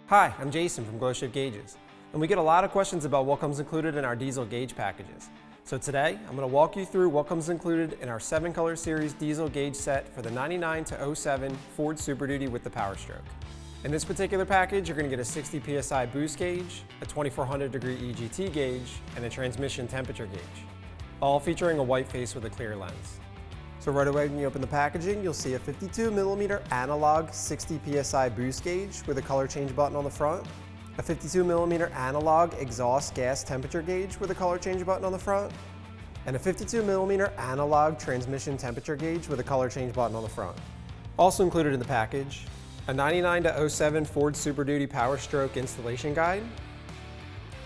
Hi, I'm Jason from GlowShift Gauges, and we get a lot of questions about what comes included in our diesel gauge packages. So today, I'm going to walk you through what comes included in our 7-color series diesel gauge set for the 99 to 07 Ford Super Duty with the Powerstroke. In this particular package, you're going to get a 60 PSI Boost Gauge, a 2400 degree EGT gauge, and a transmission temperature gauge, all featuring a white face with a clear lens. So right away when you open the packaging, you'll see a 52mm analog 60 PSI boost gauge with a color change button on the front, a 52mm analog exhaust gas temperature gauge with a color change button on the front, and a 52mm analog transmission temperature gauge with a color change button on the front. Also included in the package, a 99 to 07 Ford Super Duty Powerstroke installation guide,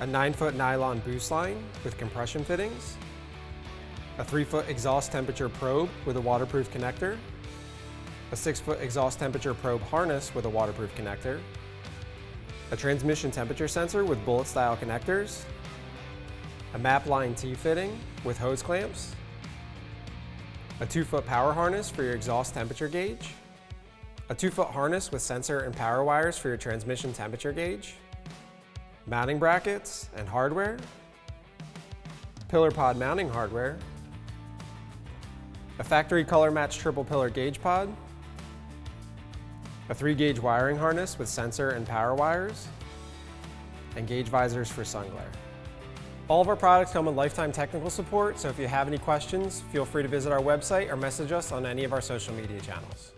a 9-foot nylon boost line with compression fittings, a 3-foot exhaust temperature probe with a waterproof connector, a 6-foot exhaust temperature probe harness with a waterproof connector, a transmission temperature sensor with bullet-style connectors, a map line T-fitting with hose clamps, a 2-foot power harness for your exhaust temperature gauge, a 2-foot harness with sensor and power wires for your transmission temperature gauge, mounting brackets and hardware, pillar pod mounting hardware, a factory color match triple pillar gauge pod, a 3-gauge wiring harness with sensor and power wires, and gauge visors for sun glare. All of our products come with lifetime technical support, so if you have any questions, feel free to visit our website or message us on any of our social media channels.